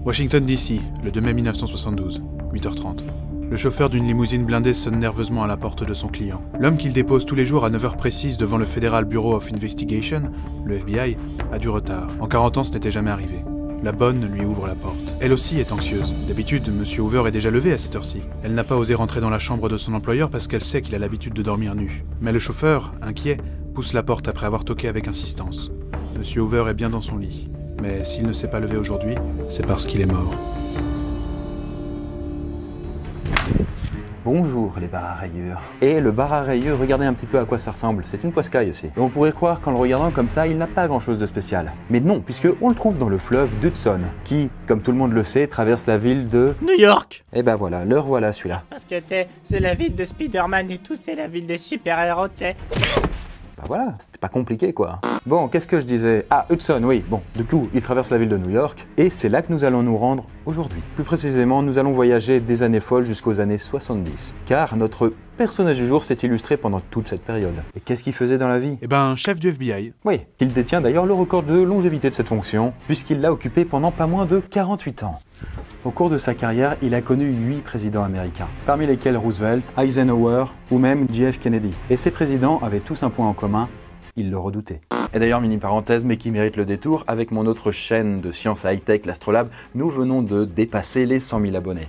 Washington DC, le 2 mai 1972, 8h30. Le chauffeur d'une limousine blindée sonne nerveusement à la porte de son client. L'homme qu'il dépose tous les jours à 9h précises devant le Federal Bureau of Investigation, le FBI, a du retard. En 40 ans, ce n'était jamais arrivé. La bonne lui ouvre la porte. Elle aussi est anxieuse. D'habitude, M. Hoover est déjà levé à cette heure-ci. Elle n'a pas osé rentrer dans la chambre de son employeur parce qu'elle sait qu'il a l'habitude de dormir nu. Mais le chauffeur, inquiet, pousse la porte après avoir toqué avec insistance. M. Hoover est bien dans son lit. Mais s'il ne s'est pas levé aujourd'hui, c'est parce qu'il est mort. Bonjour les barres à rayures. Et le bar à rayures, regardez un petit peu à quoi ça ressemble, c'est une poiscaille aussi. Et on pourrait croire qu'en le regardant comme ça, il n'a pas grand chose de spécial. Mais non, puisque on le trouve dans le fleuve d'Hudson, qui, comme tout le monde le sait, traverse la ville de... New York. Et ben voilà, le revoilà celui-là. Parce que c'est la ville de Spider-Man et tout, c'est la ville des super-héros, tu sais. Bah voilà, c'était pas compliqué quoi. Bon, qu'est-ce que je disais? Ah, Hudson, oui, bon, du coup, il traverse la ville de New York, et c'est là que nous allons nous rendre aujourd'hui. Plus précisément, nous allons voyager des années folles jusqu'aux années 70, car notre personnage du jour s'est illustré pendant toute cette période. Et qu'est-ce qu'il faisait dans la vie? Eh ben, chef du FBI. Oui, il détient d'ailleurs le record de longévité de cette fonction, puisqu'il l'a occupé pendant pas moins de 48 ans. Au cours de sa carrière, il a connu 8 présidents américains, parmi lesquels Roosevelt, Eisenhower ou même JF Kennedy. Et ces présidents avaient tous un point en commun, ils le redoutaient. Et d'ailleurs, mini parenthèse, mais qui mérite le détour, avec mon autre chaîne de science high-tech, l'Astrolabe, nous venons de dépasser les 100 000 abonnés.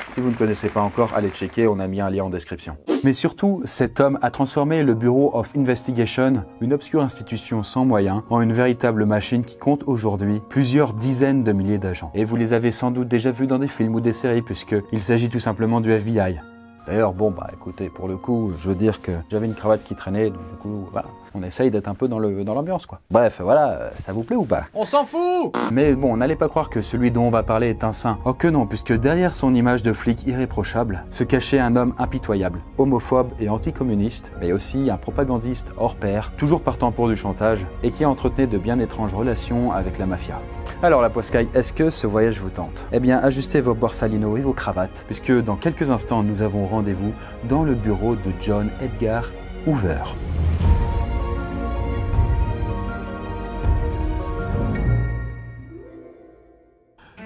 Si vous ne connaissez pas encore, allez checker, on a mis un lien en description. Mais surtout, cet homme a transformé le Bureau of Investigation, une obscure institution sans moyens, en une véritable machine qui compte aujourd'hui plusieurs dizaines de milliers d'agents. Et vous les avez sans doute déjà vus dans des films ou des séries, puisqu'il s'agit tout simplement du FBI. D'ailleurs, bon, bah écoutez, pour le coup, je veux dire que j'avais une cravate qui traînait, donc du coup, voilà. On essaye d'être un peu dans l'ambiance, quoi. Bref, voilà, ça vous plaît ou pas? On s'en fout. Mais bon, n'allez pas croire que celui dont on va parler est un saint. Oh que non, puisque derrière son image de flic irréprochable, se cachait un homme impitoyable, homophobe et anticommuniste, mais aussi un propagandiste hors pair, toujours partant pour du chantage, et qui entretenait de bien étranges relations avec la mafia. Alors la poiscaille, est-ce que ce voyage vous tente? Eh bien, ajustez vos borsalino et vos cravates, puisque dans quelques instants, nous avons rendez-vous dans le bureau de John Edgar Hoover.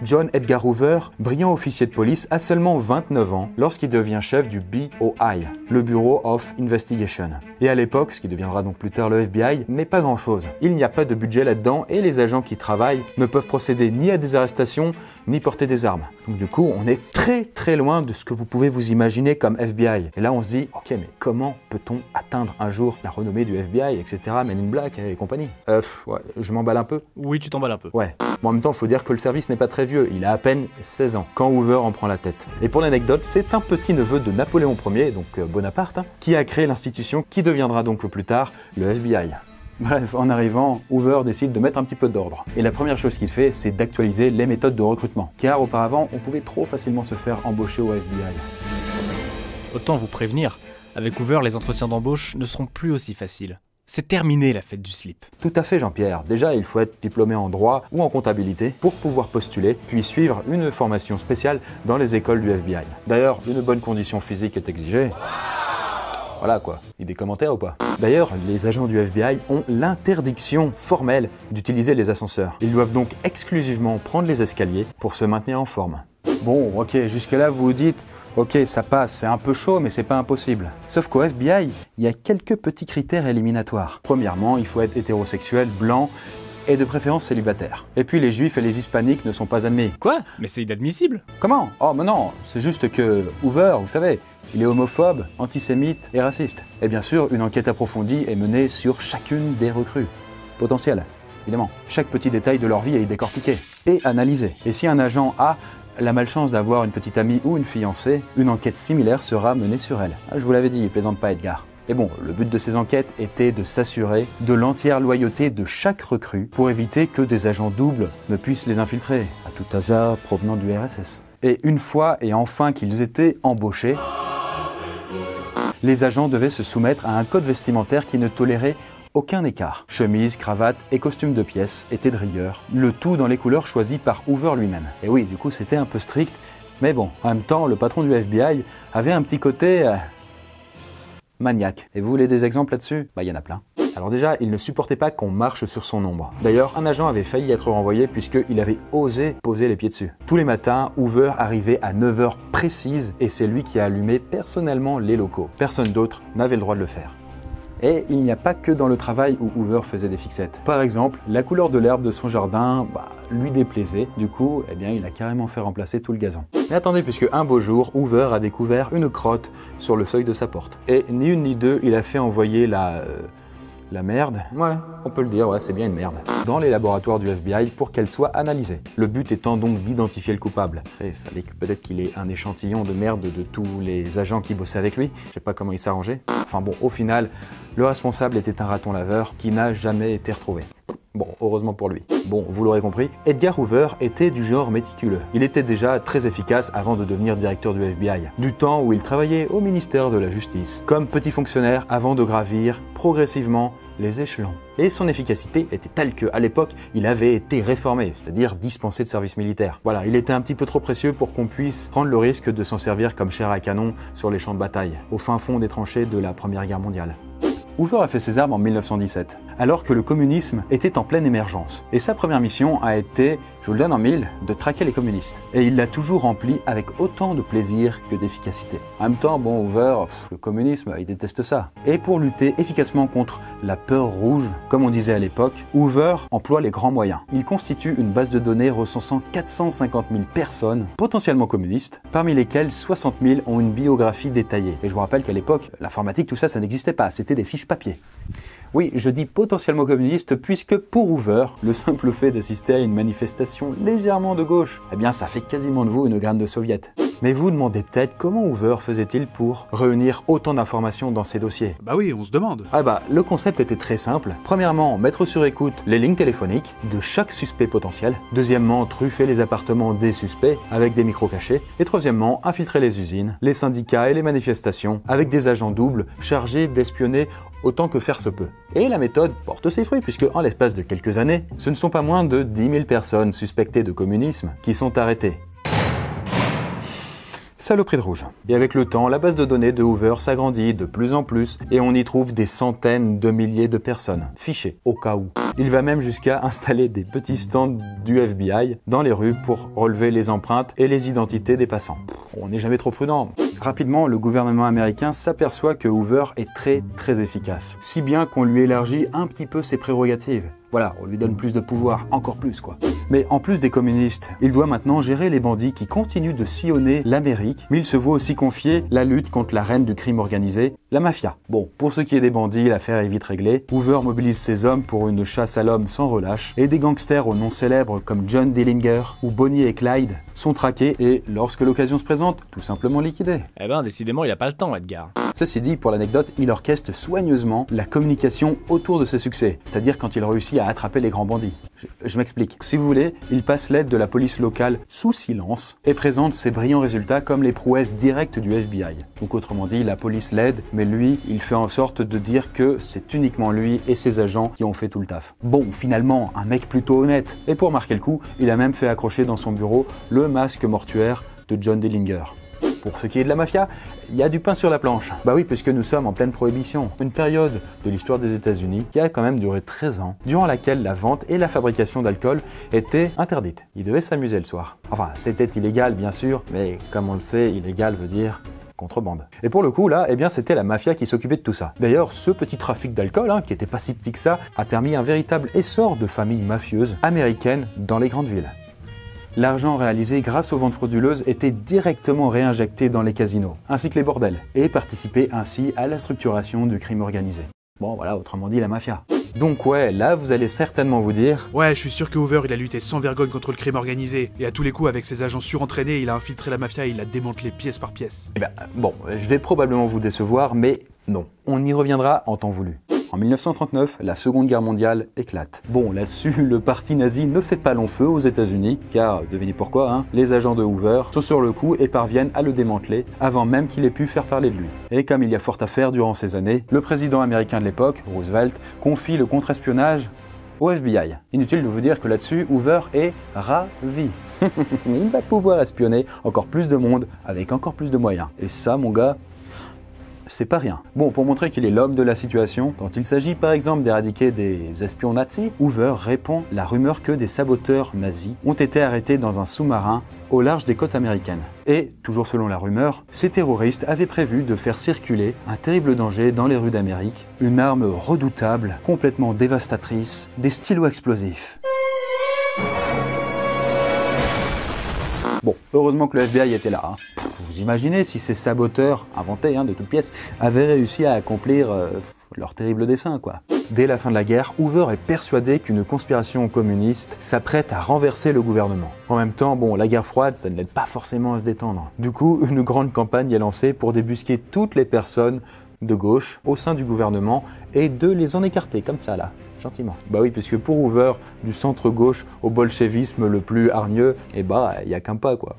John Edgar Hoover, brillant officier de police, a seulement 29 ans lorsqu'il devient chef du BOI, le Bureau of Investigation. Et à l'époque, ce qui deviendra donc plus tard le FBI, n'est pas grand-chose. Il n'y a pas de budget là-dedans et les agents qui travaillent ne peuvent procéder ni à des arrestations, ni porter des armes. Donc du coup, on est très loin de ce que vous pouvez vous imaginer comme FBI. Et là, on se dit, ok, mais comment peut-on atteindre un jour la renommée du FBI, etc., Men in Black et compagnie? Ouais, je m'emballe un peu. Oui, tu t'emballes un peu. Ouais. Bon, en même temps, il faut dire que le service n'est pas très vieux, il a à peine 16 ans quand Hoover en prend la tête. Et pour l'anecdote, c'est un petit neveu de Napoléon Ier, donc Bonaparte, qui a créé l'institution qui deviendra donc plus tard le FBI. Bref, en arrivant, Hoover décide de mettre un petit peu d'ordre. Et la première chose qu'il fait, c'est d'actualiser les méthodes de recrutement. Car auparavant, on pouvait trop facilement se faire embaucher au FBI. Autant vous prévenir, avec Hoover, les entretiens d'embauche ne seront plus aussi faciles. C'est terminé la fête du slip. Tout à fait Jean-Pierre. Déjà, il faut être diplômé en droit ou en comptabilité pour pouvoir postuler, puis suivre une formation spéciale dans les écoles du FBI. D'ailleurs, une bonne condition physique est exigée. Voilà quoi. Il y a des commentaires ou pas? D'ailleurs, les agents du FBI ont l'interdiction formelle d'utiliser les ascenseurs. Ils doivent donc exclusivement prendre les escaliers pour se maintenir en forme. Bon, ok, jusque-là vous vous dites... Ok, ça passe, c'est un peu chaud, mais c'est pas impossible. Sauf qu'au FBI, il y a quelques petits critères éliminatoires. Premièrement, il faut être hétérosexuel, blanc et de préférence célibataire. Et puis les juifs et les hispaniques ne sont pas admis. Quoi? Mais c'est inadmissible. Comment? Oh, mais non, c'est juste que Hoover, vous savez, il est homophobe, antisémite et raciste. Et bien sûr, une enquête approfondie est menée sur chacune des recrues potentielles. Évidemment, chaque petit détail de leur vie est décortiqué et analysé. Et si un agent a la malchance d'avoir une petite amie ou une fiancée, une enquête similaire sera menée sur elle. Je vous l'avais dit, plaisante pas Edgar. Et bon, le but de ces enquêtes était de s'assurer de l'entière loyauté de chaque recrue pour éviter que des agents doubles ne puissent les infiltrer, à tout hasard provenant du RSS. Et une fois et enfin qu'ils étaient embauchés, les agents devaient se soumettre à un code vestimentaire qui ne tolérait aucun écart. Chemise, cravate et costume de pièce étaient de rigueur, le tout dans les couleurs choisies par Hoover lui-même. Et oui, du coup c'était un peu strict, mais bon, en même temps, le patron du FBI avait un petit côté maniaque. Et vous voulez des exemples là-dessus? Bah, il y en a plein. Alors déjà, il ne supportait pas qu'on marche sur son ombre. D'ailleurs, un agent avait failli être renvoyé puisqu'il avait osé poser les pieds dessus. Tous les matins, Hoover arrivait à 9 h précises et c'est lui qui a allumé personnellement les locaux. Personne d'autre n'avait le droit de le faire. Et il n'y a pas que dans le travail où Hoover faisait des fixettes. Par exemple, la couleur de l'herbe de son jardin lui déplaisait. Du coup, il a carrément fait remplacer tout le gazon. Mais attendez, puisque un beau jour, Hoover a découvert une crotte sur le seuil de sa porte. Et ni une ni deux, il a fait envoyer la merde, ouais, on peut le dire, ouais, c'est bien une merde, dans les laboratoires du FBI pour qu'elle soit analysée. Le but étant donc d'identifier le coupable. Il fallait peut-être qu'il ait un échantillon de merde de tous les agents qui bossaient avec lui. Je sais pas comment il s'arrangeait. Enfin bon, au final, le responsable était un raton laveur qui n'a jamais été retrouvé. Bon, heureusement pour lui. Bon, vous l'aurez compris, Edgar Hoover était du genre méticuleux. Il était déjà très efficace avant de devenir directeur du FBI. Du temps où il travaillait au ministère de la Justice, comme petit fonctionnaire avant de gravir progressivement les échelons. Et son efficacité était telle qu'à l'époque, il avait été réformé, c'est-à-dire dispensé de service militaire. Voilà, il était un petit peu trop précieux pour qu'on puisse prendre le risque de s'en servir comme chair à canon sur les champs de bataille, au fin fond des tranchées de la Première Guerre mondiale. Hoover a fait ses armes en 1917, alors que le communisme était en pleine émergence. Et sa première mission a été, je vous le donne en mille, de traquer les communistes. Et il l'a toujours rempli avec autant de plaisir que d'efficacité. En même temps, bon, Hoover, le communisme, il déteste ça. Et pour lutter efficacement contre la peur rouge, comme on disait à l'époque, Hoover emploie les grands moyens. Il constitue une base de données recensant 450 000 personnes potentiellement communistes, parmi lesquelles 60 000 ont une biographie détaillée. Et je vous rappelle qu'à l'époque, l'informatique, tout ça, ça n'existait pas, c'était des fiches papier. Oui, je dis potentiellement communiste puisque pour Hoover, le simple fait d'assister à une manifestation légèrement de gauche, ça fait quasiment de vous une graine de soviet. Mais vous demandez peut-être comment Hoover faisait-il pour réunir autant d'informations dans ses dossiers. Bah oui, on se demande. Le concept était très simple. Premièrement, mettre sur écoute les lignes téléphoniques de chaque suspect potentiel. Deuxièmement, truffer les appartements des suspects avec des micros cachés. Et troisièmement, infiltrer les usines, les syndicats et les manifestations avec des agents doubles chargés d'espionner autant que faire se peut. Et la méthode porte ses fruits puisque en l'espace de quelques années, ce ne sont pas moins de 10 000 personnes suspectées de communisme qui sont arrêtées. Saloperie de rouge. Et avec le temps, la base de données de Hoover s'agrandit de plus en plus et on y trouve des centaines de milliers de personnes fichées au cas où. Il va même jusqu'à installer des petits stands du FBI dans les rues pour relever les empreintes et les identités des passants. On n'est jamais trop prudent. Rapidement, le gouvernement américain s'aperçoit que Hoover est très efficace. Si bien qu'on lui élargit un petit peu ses prérogatives. Voilà, on lui donne plus de pouvoir, encore plus quoi. Mais en plus des communistes, il doit maintenant gérer les bandits qui continuent de sillonner l'Amérique, mais il se voit aussi confier la lutte contre la reine du crime organisé, la mafia. Bon, pour ce qui est des bandits, l'affaire est vite réglée. Hoover mobilise ses hommes pour une chasse à l'homme sans relâche, et des gangsters aux noms célèbres comme John Dillinger ou Bonnie et Clyde sont traqués et, lorsque l'occasion se présente, tout simplement liquidés. Décidément, il a pas le temps, Edgar. Ceci dit, pour l'anecdote, il orchestre soigneusement la communication autour de ses succès, c'est-à-dire quand il réussit à attraper les grands bandits. Je m'explique. Si vous voulez, il passe l'aide de la police locale sous silence et présente ses brillants résultats comme les prouesses directes du FBI. Donc autrement dit, la police l'aide, mais lui, il fait en sorte de dire que c'est uniquement lui et ses agents qui ont fait tout le taf. Bon, finalement, un mec plutôt honnête. Et pour marquer le coup, il a même fait accrocher dans son bureau le masque mortuaire de John Dillinger. Pour ce qui est de la mafia, il y a du pain sur la planche. Bah oui, puisque nous sommes en pleine prohibition. Une période de l'histoire des États-Unis qui a quand même duré 13 ans, durant laquelle la vente et la fabrication d'alcool étaient interdites. Ils devaient s'amuser le soir. Enfin, c'était illégal bien sûr, mais comme on le sait, illégal veut dire contrebande. Et pour le coup, là, c'était la mafia qui s'occupait de tout ça. D'ailleurs, ce petit trafic d'alcool, qui était pas si petit que ça, a permis un véritable essor de familles mafieuses américaines dans les grandes villes. L'argent réalisé grâce aux ventes frauduleuses était directement réinjecté dans les casinos, ainsi que les bordels, et participait ainsi à la structuration du crime organisé. Bon voilà, autrement dit la mafia. Donc ouais, là vous allez certainement vous dire... Ouais, je suis sûr que Hoover il a lutté sans vergogne contre le crime organisé, et à tous les coups avec ses agents surentraînés, il a infiltré la mafia et il l'a démantelé pièce par pièce. Bon, je vais probablement vous décevoir, mais non. On y reviendra en temps voulu. En 1939, la Seconde Guerre mondiale éclate. Bon, là-dessus, le parti nazi ne fait pas long feu aux États-Unis, car, devinez pourquoi, les agents de Hoover sont sur le coup et parviennent à le démanteler avant même qu'il ait pu faire parler de lui. Et comme il y a fort à faire durant ces années, le président américain de l'époque, Roosevelt, confie le contre-espionnage au FBI. Inutile de vous dire que là-dessus, Hoover est ravi. Il va pouvoir espionner encore plus de monde avec encore plus de moyens. Et ça, mon gars, c'est pas rien. Bon, pour montrer qu'il est l'homme de la situation, quand il s'agit par exemple d'éradiquer des espions nazis, Hoover répand la rumeur que des saboteurs nazis ont été arrêtés dans un sous-marin au large des côtes américaines. Et, toujours selon la rumeur, ces terroristes avaient prévu de faire circuler un terrible danger dans les rues d'Amérique, une arme redoutable, complètement dévastatrice, des stylos explosifs. Bon, heureusement que le FBI était là. Vous imaginez si ces saboteurs, inventés de toutes pièces, avaient réussi à accomplir leur terrible dessein, quoi. Dès la fin de la guerre, Hoover est persuadé qu'une conspiration communiste s'apprête à renverser le gouvernement. En même temps, bon, la guerre froide, ça ne l'aide pas forcément à se détendre. Du coup, une grande campagne est lancée pour débusquer toutes les personnes de gauche au sein du gouvernement et de les en écarter, comme ça là. Gentiment. Bah oui, puisque pour Hoover, du centre-gauche au bolchevisme le plus hargneux, il n'y a qu'un pas, quoi.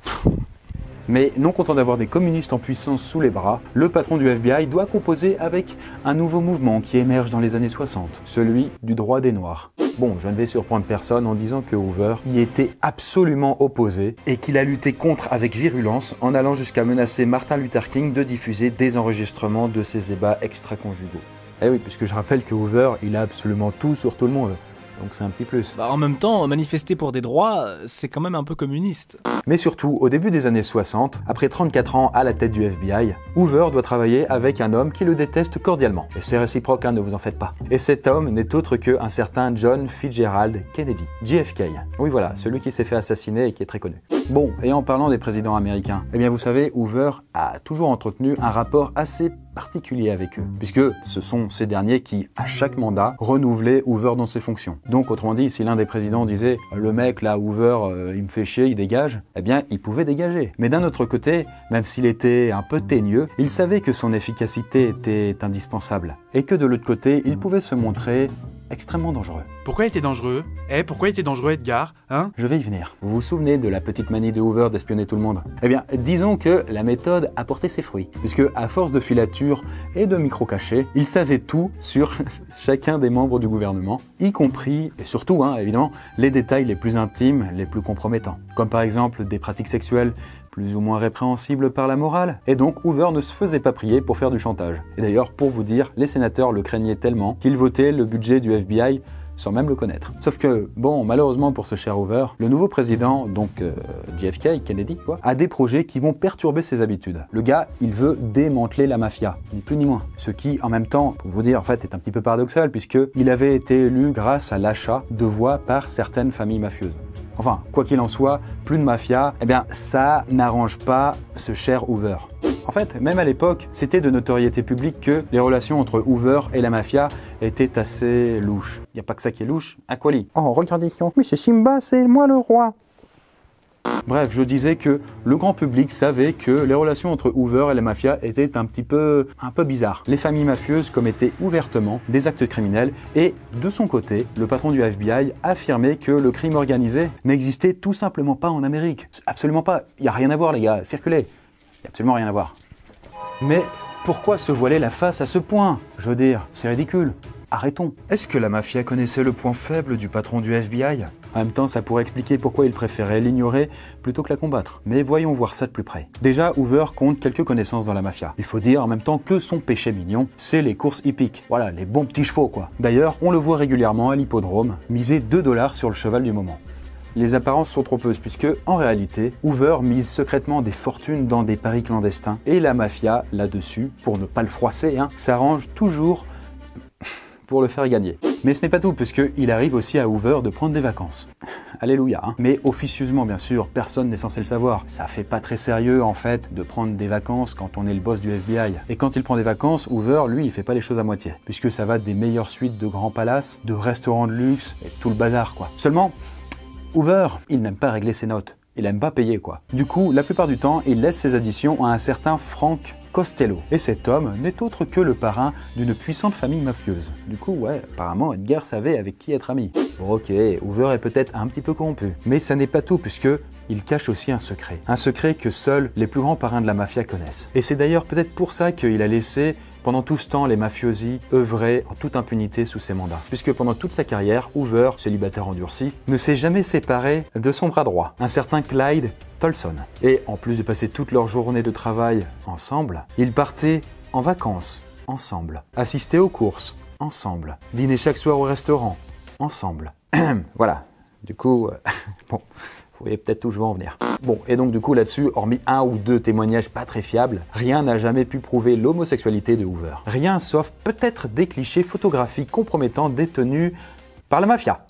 Mais non content d'avoir des communistes en puissance sous les bras, le patron du FBI doit composer avec un nouveau mouvement qui émerge dans les années 60, celui du droit des Noirs. Bon, je ne vais surprendre personne en disant que Hoover y était absolument opposé et qu'il a lutté contre avec virulence en allant jusqu'à menacer Martin Luther King de diffuser des enregistrements de ses ébats extra-conjugaux. Eh oui, puisque je rappelle que Hoover, il a absolument tout sur tout le monde. Donc c'est un petit plus. En même temps, manifester pour des droits, c'est quand même un peu communiste. Mais surtout, au début des années 60, après 34 ans à la tête du FBI, Hoover doit travailler avec un homme qui le déteste cordialement. Et c'est réciproque, ne vous en faites pas. Et cet homme n'est autre qu'un certain John Fitzgerald Kennedy, JFK. Oui voilà, celui qui s'est fait assassiner et qui est très connu. Bon, et en parlant des présidents américains, eh bien vous savez, Hoover a toujours entretenu un rapport assez particulier avec eux, puisque ce sont ces derniers qui, à chaque mandat, renouvelaient Hoover dans ses fonctions. Donc, autrement dit, si l'un des présidents disait « le mec là, Hoover, il me fait chier, il dégage », eh bien, il pouvait dégager. Mais d'un autre côté, même s'il était un peu teigneux, il savait que son efficacité était indispensable, et que de l'autre côté, il pouvait se montrer extrêmement dangereux. Pourquoi il était dangereux? Pourquoi il était dangereux, Edgar? Je vais y venir. Vous vous souvenez de la petite manie de Hoover d'espionner tout le monde? Eh bien, disons que la méthode a porté ses fruits, puisque à force de filatures et de micro-cachets, il savait tout sur chacun des membres du gouvernement, y compris, et surtout, évidemment, les détails les plus intimes, les plus compromettants, comme par exemple des pratiques sexuelles plus ou moins répréhensibles par la morale. Et donc, Hoover ne se faisait pas prier pour faire du chantage. Et d'ailleurs, pour vous dire, les sénateurs le craignaient tellement qu'ils votaient le budget du FBI sans même le connaître. Sauf que, bon, malheureusement pour ce cher Hoover, le nouveau président, donc JFK, Kennedy, quoi, a des projets qui vont perturber ses habitudes. Le gars, il veut démanteler la mafia, ni plus ni moins. Ce qui, en même temps, pour vous dire, en fait, est un petit peu paradoxal, puisqu'il avait été élu grâce à l'achat de voix par certaines familles mafieuses. Enfin, quoi qu'il en soit, plus de mafia, eh bien, ça n'arrange pas ce cher Hoover. En fait, même à l'époque, c'était de notoriété publique que les relations entre Hoover et la mafia étaient assez louches. Il n'y a pas que ça qui est louche, Aquali. Oh, regardez, mais c'est Simba, c'est moi le roi. Bref, je disais que le grand public savait que les relations entre Hoover et la mafia étaient un peu bizarres. Les familles mafieuses commettaient ouvertement des actes criminels et, de son côté, le patron du FBI affirmait que le crime organisé n'existait tout simplement pas en Amérique. Absolument pas. Il n'y a rien à voir, les gars. Circulez. Il n'y a absolument rien à voir. Mais pourquoi se voiler la face à ce point? Je veux dire, c'est ridicule. Arrêtons. Est-ce que la mafia connaissait le point faible du patron du FBI? En même temps, ça pourrait expliquer pourquoi il préférait l'ignorer plutôt que la combattre. Mais voyons voir ça de plus près. Déjà, Hoover compte quelques connaissances dans la mafia. Il faut dire en même temps que son péché mignon, c'est les courses hippiques. Voilà, les bons petits chevaux, quoi. D'ailleurs, on le voit régulièrement à l'hippodrome, miser 2 $ sur le cheval du moment. Les apparences sont trompeuses puisque, en réalité, Hoover mise secrètement des fortunes dans des paris clandestins et la mafia, là-dessus, pour ne pas le froisser, s'arrange toujours pour le faire gagner. Mais ce n'est pas tout, puisqu'il arrive aussi à Hoover de prendre des vacances. Alléluia, Mais officieusement, bien sûr, personne n'est censé le savoir. Ça fait pas très sérieux, en fait, de prendre des vacances quand on est le boss du FBI. Et quand il prend des vacances, Hoover, lui, il fait pas les choses à moitié. Puisque ça va des meilleures suites de grands palaces, de restaurants de luxe, et tout le bazar, quoi. Seulement, Hoover, il n'aime pas régler ses notes. Il aime pas payer, quoi. Du coup, la plupart du temps, il laisse ses additions à un certain Frank Costello. Et cet homme n'est autre que le parrain d'une puissante famille mafieuse. Du coup, ouais, apparemment, Edgar savait avec qui être ami. Bon, ok, Hoover est peut-être un petit peu corrompu. Mais ça n'est pas tout, puisque il cache aussi un secret. Un secret que seuls les plus grands parrains de la mafia connaissent. Et c'est d'ailleurs peut-être pour ça qu'il a laissé pendant tout ce temps, les mafiosi œuvraient en toute impunité sous ses mandats. Puisque pendant toute sa carrière, Hoover, célibataire endurci, ne s'est jamais séparé de son bras droit, un certain Clyde Tolson. Et en plus de passer toute leur journée de travail ensemble, ils partaient En vacances, ensemble. Assister aux courses, ensemble. Dîner chaque soir au restaurant, ensemble. Voilà, du coup, bon, vous voyez peut-être où je veux en venir. Bon, et donc du coup là-dessus, hormis un ou deux témoignages pas très fiables, rien n'a jamais pu prouver l'homosexualité de Hoover. Rien sauf peut-être des clichés photographiques compromettants détenus par la mafia.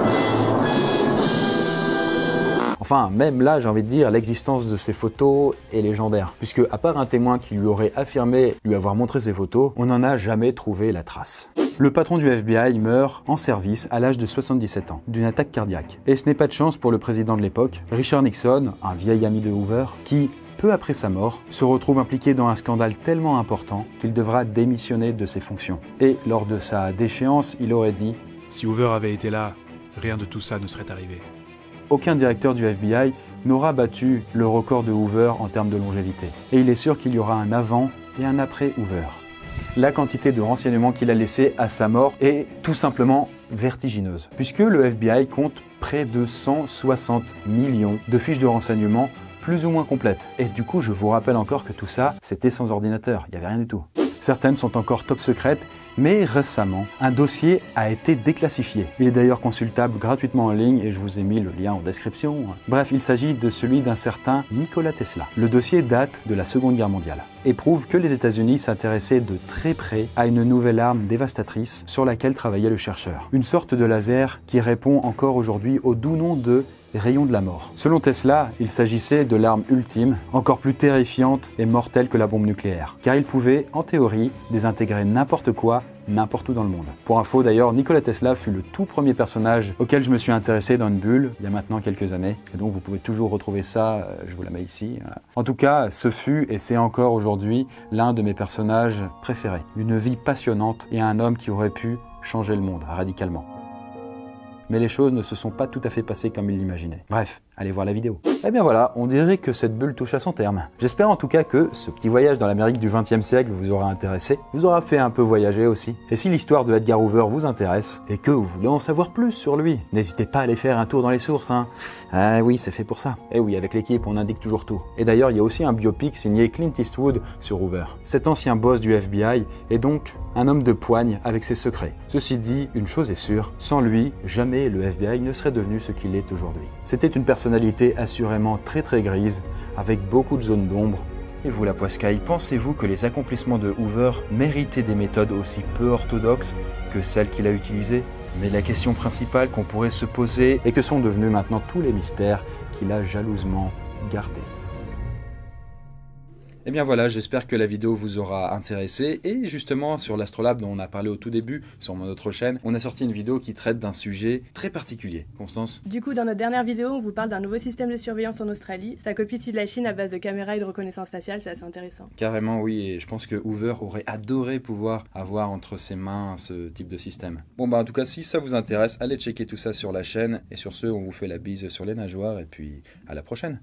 Enfin, même là, j'ai envie de dire, l'existence de ces photos est légendaire, puisque à part un témoin qui lui aurait affirmé lui avoir montré ces photos, on n'en a jamais trouvé la trace. Le patron du FBI meurt en service à l'âge de 77 ans, d'une attaque cardiaque. Et ce n'est pas de chance pour le président de l'époque, Richard Nixon, un vieil ami de Hoover, qui, peu après sa mort, se retrouve impliqué dans un scandale tellement important qu'il devra démissionner de ses fonctions. Et lors de sa déchéance, il aurait dit « Si Hoover avait été là, rien de tout ça ne serait arrivé. » Aucun directeur du FBI n'aura battu le record de Hoover en termes de longévité. Et il est sûr qu'il y aura un avant et un après Hoover. La quantité de renseignements qu'il a laissés à sa mort est tout simplement vertigineuse, puisque le FBI compte près de 160 millions de fiches de renseignements plus ou moins complètes. Et du coup, je vous rappelle encore que tout ça, c'était sans ordinateur, il n'y avait rien du tout. Certaines sont encore top secrètes, mais récemment, un dossier a été déclassifié. Il est d'ailleurs consultable gratuitement en ligne et je vous ai mis le lien en description. Bref, il s'agit de celui d'un certain Nikola Tesla. Le dossier date de la Seconde Guerre mondiale et prouve que les États-Unis s'intéressaient de très près à une nouvelle arme dévastatrice sur laquelle travaillait le chercheur. Une sorte de laser qui répond encore aujourd'hui au doux nom de rayon de la mort. Selon Tesla, il s'agissait de l'arme ultime, encore plus terrifiante et mortelle que la bombe nucléaire, car il pouvait, en théorie, désintégrer n'importe quoi, n'importe où dans le monde. Pour info d'ailleurs, Nikola Tesla fut le tout premier personnage auquel je me suis intéressé dans une bulle, il y a maintenant quelques années, et donc vous pouvez toujours retrouver ça, je vous la mets ici. Voilà. En tout cas, ce fut, et c'est encore aujourd'hui, l'un de mes personnages préférés. Une vie passionnante et un homme qui aurait pu changer le monde radicalement. Mais les choses ne se sont pas tout à fait passées comme il l'imaginait. Bref, allez voir la vidéo. Et bien voilà, on dirait que cette bulle touche à son terme. J'espère en tout cas que ce petit voyage dans l'Amérique du XXe siècle vous aura intéressé, vous aura fait un peu voyager aussi. Et si l'histoire de Edgar Hoover vous intéresse, et que vous voulez en savoir plus sur lui, n'hésitez pas à aller faire un tour dans les sources, hein. Ah oui, c'est fait pour ça. Et oui, avec l'équipe, on indique toujours tout. Et d'ailleurs, il y a aussi un biopic signé Clint Eastwood sur Hoover. Cet ancien boss du FBI est donc un homme de poigne avec ses secrets. Ceci dit, une chose est sûre, sans lui, jamais le FBI ne serait devenu ce qu'il est aujourd'hui. C'était une personnalité assurément très grise, avec beaucoup de zones d'ombre. Et vous la poiscaille, pensez-vous que les accomplissements de Hoover méritaient des méthodes aussi peu orthodoxes que celles qu'il a utilisées? Mais la question principale qu'on pourrait se poser et que sont devenus maintenant tous les mystères qu'il a jalousement gardés. Et bien voilà, j'espère que la vidéo vous aura intéressé. Et justement, sur l'Astrolabe dont on a parlé au tout début, sur mon autre chaîne, on a sorti une vidéo qui traite d'un sujet très particulier. Constance? Du coup, dans notre dernière vidéo, on vous parle d'un nouveau système de surveillance en Australie. Ça copie celui de la Chine à base de caméras et de reconnaissance faciale, c'est assez intéressant. Carrément, oui, et je pense que Hoover aurait adoré pouvoir avoir entre ses mains ce type de système. Bon bah en tout cas, si ça vous intéresse, allez checker tout ça sur la chaîne. Et sur ce, on vous fait la bise sur les nageoires et puis à la prochaine.